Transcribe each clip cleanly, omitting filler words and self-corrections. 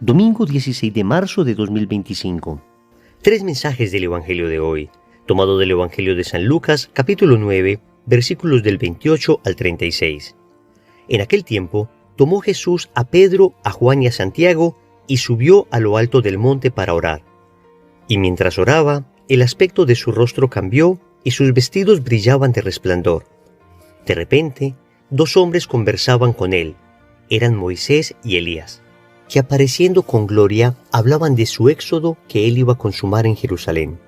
Domingo 16 de marzo de 2025. Tres mensajes del Evangelio de hoy, tomado del Evangelio de San Lucas, capítulo 9, versículos del 28 al 36. En aquel tiempo, tomó Jesús a Pedro, a Juan y a Santiago, y subió a lo alto del monte para orar. Y mientras oraba, el aspecto de su rostro cambió, y sus vestidos brillaban de resplandor. De repente, dos hombres conversaban con él. Eran Moisés y Elías, que apareciendo con gloria, hablaban de su éxodo que él iba a consumar en Jerusalén.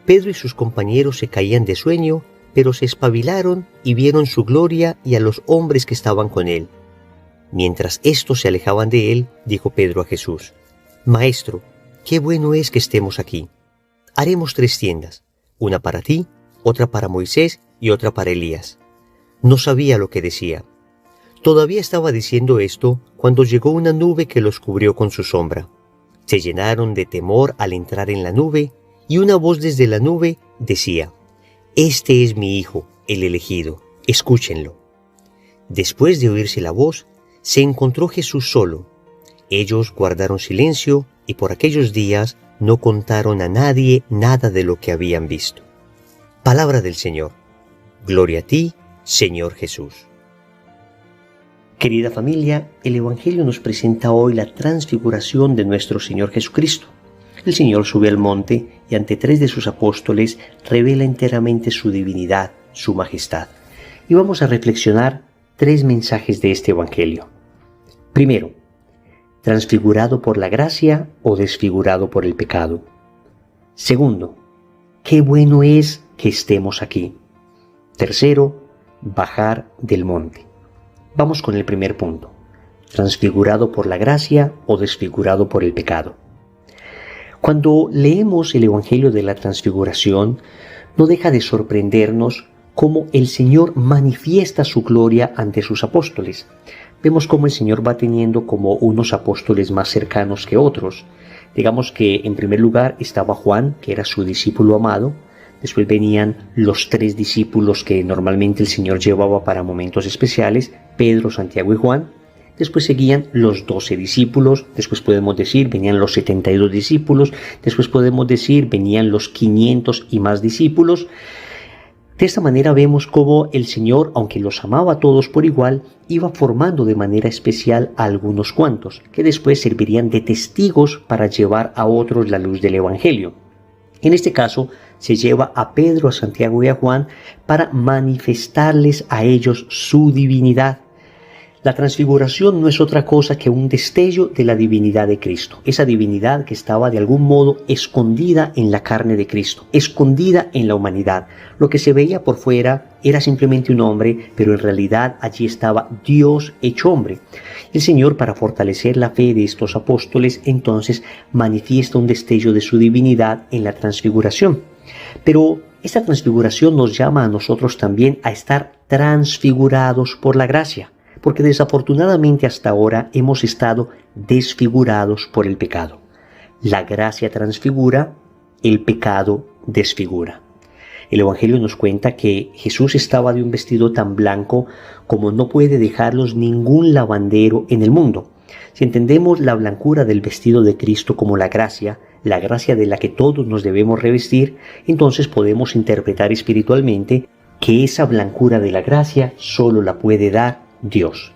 Pedro y sus compañeros se caían de sueño, pero se espabilaron y vieron su gloria y a los hombres que estaban con él. Mientras éstos se alejaban de él, dijo Pedro a Jesús: «Maestro, qué bueno es que estemos aquí. Haremos 3 tiendas, una para ti, otra para Moisés y otra para Elías». No sabía lo que decía. Todavía estaba diciendo esto cuando llegó una nube que los cubrió con su sombra. Se llenaron de temor al entrar en la nube, y una voz desde la nube decía: «Este es mi Hijo, el elegido, escúchenlo». Después de oírse la voz, se encontró Jesús solo. Ellos guardaron silencio y por aquellos días no contaron a nadie nada de lo que habían visto. Palabra del Señor. Gloria a ti, Señor Jesús. Querida familia, el Evangelio nos presenta hoy la transfiguración de nuestro Señor Jesucristo. El Señor sube al monte y ante 3 de sus apóstoles revela enteramente su divinidad, su majestad. Y vamos a reflexionar 3 mensajes de este Evangelio. Primero, transfigurado por la gracia o desfigurado por el pecado. Segundo, qué bueno es que estemos aquí. Tercero, bajar del monte. Vamos con el primer punto, transfigurado por la gracia o desfigurado por el pecado. Cuando leemos el Evangelio de la Transfiguración, no deja de sorprendernos cómo el Señor manifiesta su gloria ante sus apóstoles. Vemos cómo el Señor va teniendo como unos apóstoles más cercanos que otros. Digamos que en primer lugar estaba Juan, que era su discípulo amado. Después venían los 3 discípulos que normalmente el Señor llevaba para momentos especiales, Pedro, Santiago y Juan. Después seguían los 12 discípulos, después podemos decir venían los 72 discípulos, después podemos decir venían los 500 y más discípulos. De esta manera vemos cómo el Señor, aunque los amaba a todos por igual, iba formando de manera especial a algunos cuantos, que después servirían de testigos para llevar a otros la luz del Evangelio. En este caso, se lleva a Pedro, a Santiago y a Juan para manifestarles a ellos su divinidad. La transfiguración no es otra cosa que un destello de la divinidad de Cristo, esa divinidad que estaba de algún modo escondida en la carne de Cristo, escondida en la humanidad. Lo que se veía por fuera era simplemente un hombre, pero en realidad allí estaba Dios hecho hombre. El Señor, para fortalecer la fe de estos apóstoles, entonces manifiesta un destello de su divinidad en la transfiguración. Pero esta transfiguración nos llama a nosotros también a estar transfigurados por la gracia, porque desafortunadamente hasta ahora hemos estado desfigurados por el pecado. La gracia transfigura, el pecado desfigura. El Evangelio nos cuenta que Jesús estaba de un vestido tan blanco como no puede dejarlos ningún lavandero en el mundo. Si entendemos la blancura del vestido de Cristo como la gracia de la que todos nos debemos revestir, entonces podemos interpretar espiritualmente que esa blancura de la gracia solo la puede dar Dios.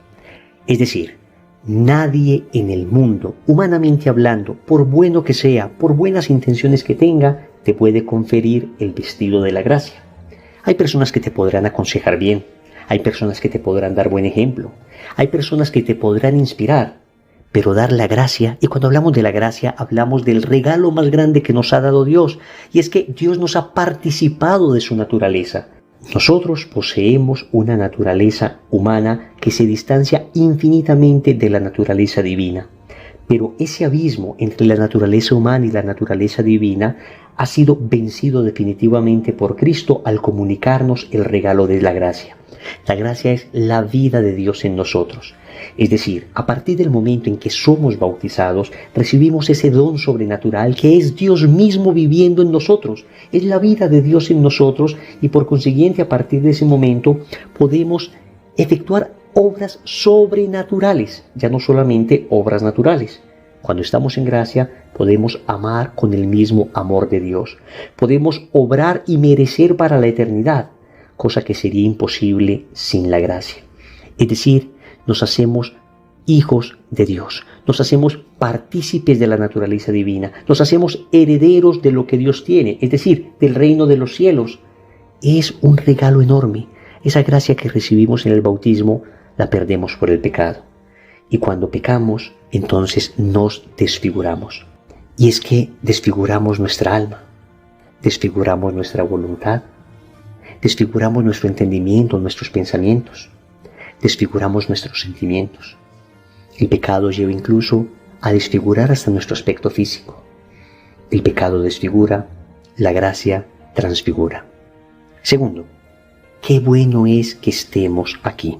Es decir, nadie en el mundo, humanamente hablando, por bueno que sea, por buenas intenciones que tenga, te puede conferir el vestido de la gracia. Hay personas que te podrán aconsejar bien, hay personas que te podrán dar buen ejemplo, hay personas que te podrán inspirar, pero dar la gracia, y cuando hablamos de la gracia, hablamos del regalo más grande que nos ha dado Dios, y es que Dios nos ha participado de su naturaleza. Nosotros poseemos una naturaleza humana que se distancia infinitamente de la naturaleza divina. Pero ese abismo entre la naturaleza humana y la naturaleza divina ha sido vencido definitivamente por Cristo al comunicarnos el regalo de la gracia. La gracia es la vida de Dios en nosotros. Es decir, a partir del momento en que somos bautizados, recibimos ese don sobrenatural que es Dios mismo viviendo en nosotros. Es la vida de Dios en nosotros y por consiguiente a partir de ese momento podemos efectuar obras sobrenaturales, ya no solamente obras naturales. Cuando estamos en gracia, podemos amar con el mismo amor de Dios. Podemos obrar y merecer para la eternidad, cosa que sería imposible sin la gracia. Es decir, nos hacemos hijos de Dios, nos hacemos partícipes de la naturaleza divina, nos hacemos herederos de lo que Dios tiene, es decir, del reino de los cielos. Es un regalo enorme. Esa gracia que recibimos en el bautismo la perdemos por el pecado. Y cuando pecamos, entonces nos desfiguramos. Y es que desfiguramos nuestra alma, desfiguramos nuestra voluntad, desfiguramos nuestro entendimiento, nuestros pensamientos, desfiguramos nuestros sentimientos. El pecado lleva incluso a desfigurar hasta nuestro aspecto físico. El pecado desfigura, la gracia transfigura. Segundo, qué bueno es que estemos aquí.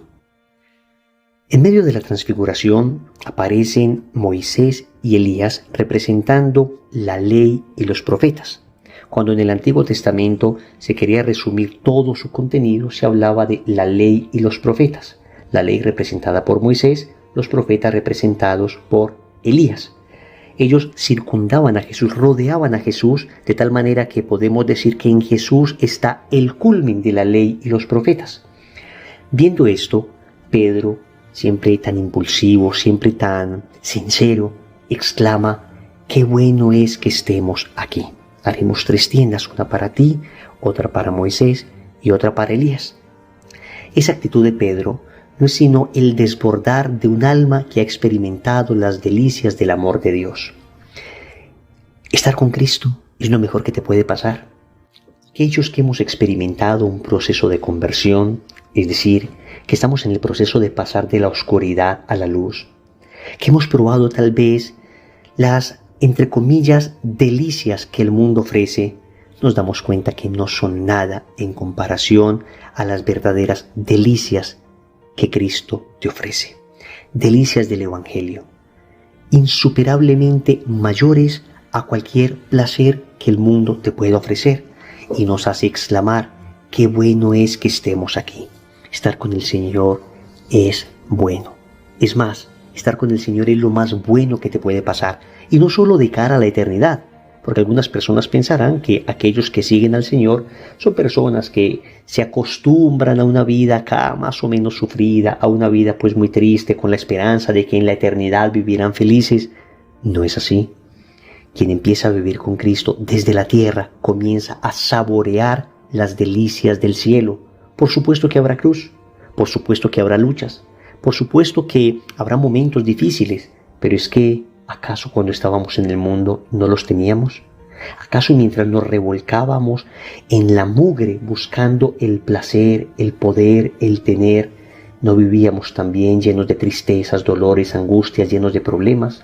En medio de la transfiguración aparecen Moisés y Elías representando la ley y los profetas. Cuando en el Antiguo Testamento se quería resumir todo su contenido, se hablaba de la ley y los profetas. La ley representada por Moisés, los profetas representados por Elías. Ellos circundaban a Jesús, rodeaban a Jesús, de tal manera que podemos decir que en Jesús está el culmen de la ley y los profetas. Viendo esto, Pedro, siempre tan impulsivo, siempre tan sincero, exclama: qué bueno es que estemos aquí. Haremos 3 tiendas, una para ti, otra para Moisés y otra para Elías. Esa actitud de Pedro no es sino el desbordar de un alma que ha experimentado las delicias del amor de Dios. Estar con Cristo es lo mejor que te puede pasar. Aquellos que hemos experimentado un proceso de conversión, es decir, que estamos en el proceso de pasar de la oscuridad a la luz, que hemos probado tal vez las, entre comillas, delicias que el mundo ofrece, nos damos cuenta que no son nada en comparación a las verdaderas delicias que Cristo te ofrece. Delicias del Evangelio, insuperablemente mayores a cualquier placer que el mundo te pueda ofrecer, y nos hace exclamar: qué bueno es que estemos aquí. Estar con el Señor es bueno. Es más, estar con el Señor es lo más bueno que te puede pasar, y no solo de cara a la eternidad, porque algunas personas pensarán que aquellos que siguen al Señor son personas que se acostumbran a una vida acá más o menos sufrida, a una vida pues muy triste, con la esperanza de que en la eternidad vivirán felices. No es así. Quien empieza a vivir con Cristo desde la tierra comienza a saborear las delicias del cielo. Por supuesto que habrá cruz, por supuesto que habrá luchas, por supuesto que habrá momentos difíciles, pero es que ¿acaso cuando estábamos en el mundo no los teníamos? ¿Acaso mientras nos revolcábamos en la mugre buscando el placer, el poder, el tener, no vivíamos también llenos de tristezas, dolores, angustias, llenos de problemas?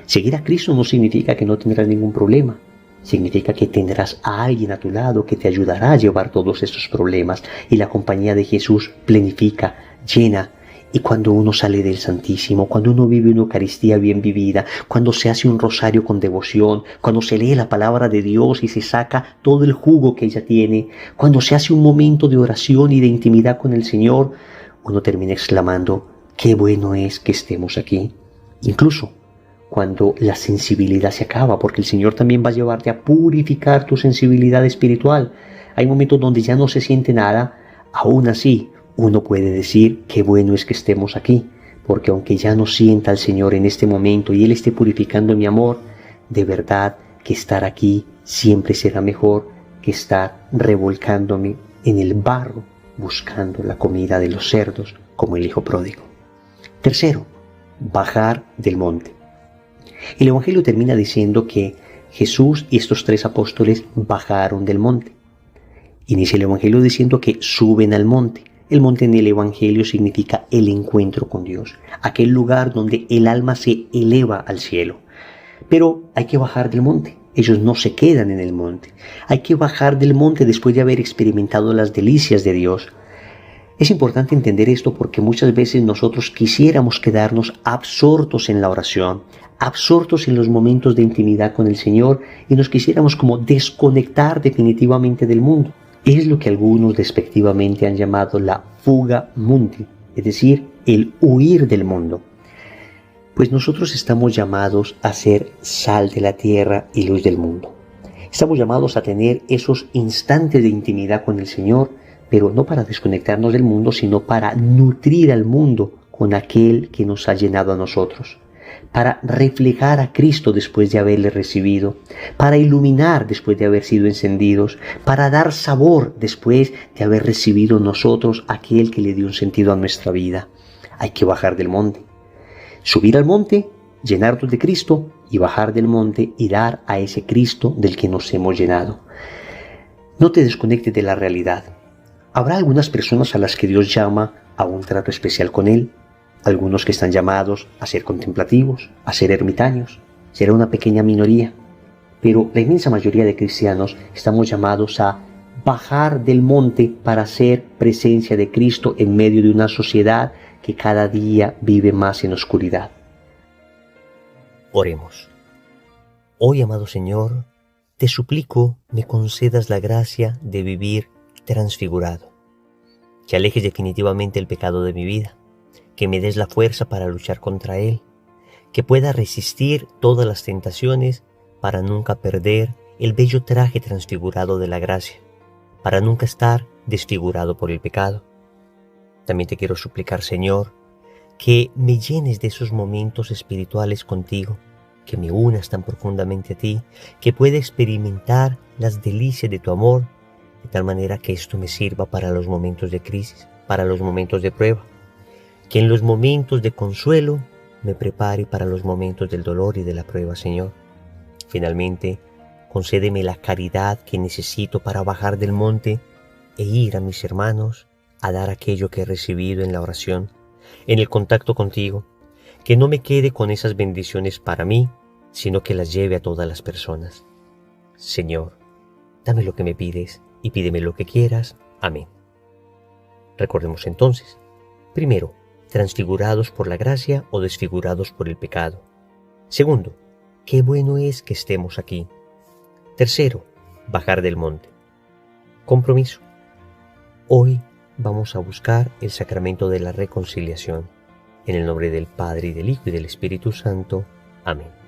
Seguir a Cristo no significa que no tendrás ningún problema. Significa que tendrás a alguien a tu lado que te ayudará a llevar todos estos problemas, y la compañía de Jesús plenifica, llena. Y cuando uno sale del Santísimo, cuando uno vive una Eucaristía bien vivida, cuando se hace un rosario con devoción, cuando se lee la palabra de Dios y se saca todo el jugo que ella tiene, cuando se hace un momento de oración y de intimidad con el Señor, uno termina exclamando: qué bueno es que estemos aquí. Incluso cuando la sensibilidad se acaba, porque el Señor también va a llevarte a purificar tu sensibilidad espiritual. Hay momentos donde ya no se siente nada, aún así uno puede decir: qué bueno es que estemos aquí, porque aunque ya no sienta al Señor en este momento y Él esté purificando mi amor, de verdad que estar aquí siempre será mejor que estar revolcándome en el barro buscando la comida de los cerdos como el hijo pródigo. Tercero, bajar del monte. El Evangelio termina diciendo que Jesús y estos 3 apóstoles bajaron del monte. Inicia el Evangelio diciendo que suben al monte. El monte en el Evangelio significa el encuentro con Dios, aquel lugar donde el alma se eleva al cielo. Pero hay que bajar del monte. Ellos no se quedan en el monte. Hay que bajar del monte después de haber experimentado las delicias de Dios. Es importante entender esto porque muchas veces nosotros quisiéramos quedarnos absortos en la oración, absortos en los momentos de intimidad con el Señor, y nos quisiéramos como desconectar definitivamente del mundo. Es lo que algunos despectivamente han llamado la fuga mundi, es decir, el huir del mundo. Pues nosotros estamos llamados a ser sal de la tierra y luz del mundo. Estamos llamados a tener esos instantes de intimidad con el Señor, pero no para desconectarnos del mundo, sino para nutrir al mundo con aquel que nos ha llenado a nosotros, para reflejar a Cristo después de haberle recibido, para iluminar después de haber sido encendidos, para dar sabor después de haber recibido nosotros aquel que le dio un sentido a nuestra vida. Hay que bajar del monte, subir al monte, llenarnos de Cristo y bajar del monte y dar a ese Cristo del que nos hemos llenado. No te desconectes de la realidad. Habrá algunas personas a las que Dios llama a un trato especial con Él, algunos que están llamados a ser contemplativos, a ser ermitaños. Será una pequeña minoría, pero la inmensa mayoría de cristianos estamos llamados a bajar del monte para ser presencia de Cristo en medio de una sociedad que cada día vive más en oscuridad. Oremos. Hoy, amado Señor, te suplico me concedas la gracia de vivir transfigurado, que alejes definitivamente el pecado de mi vida, que me des la fuerza para luchar contra él, que pueda resistir todas las tentaciones para nunca perder el bello traje transfigurado de la gracia, para nunca estar desfigurado por el pecado. También te quiero suplicar, Señor, que me llenes de esos momentos espirituales contigo, que me unas tan profundamente a ti, que pueda experimentar las delicias de tu amor, de tal manera que esto me sirva para los momentos de crisis, para los momentos de prueba, que en los momentos de consuelo me prepare para los momentos del dolor y de la prueba, Señor. Finalmente, concédeme la caridad que necesito para bajar del monte e ir a mis hermanos a dar aquello que he recibido en la oración, en el contacto contigo, que no me quede con esas bendiciones para mí, sino que las lleve a todas las personas. Señor, dame lo que me pides y pídeme lo que quieras. Amén. Recordemos entonces, primero, transfigurados por la gracia o desfigurados por el pecado. Segundo, qué bueno es que estemos aquí. Tercero, bajar del monte. Compromiso. Hoy vamos a buscar el sacramento de la reconciliación. En el nombre del Padre, y del Hijo, y del Espíritu Santo. Amén.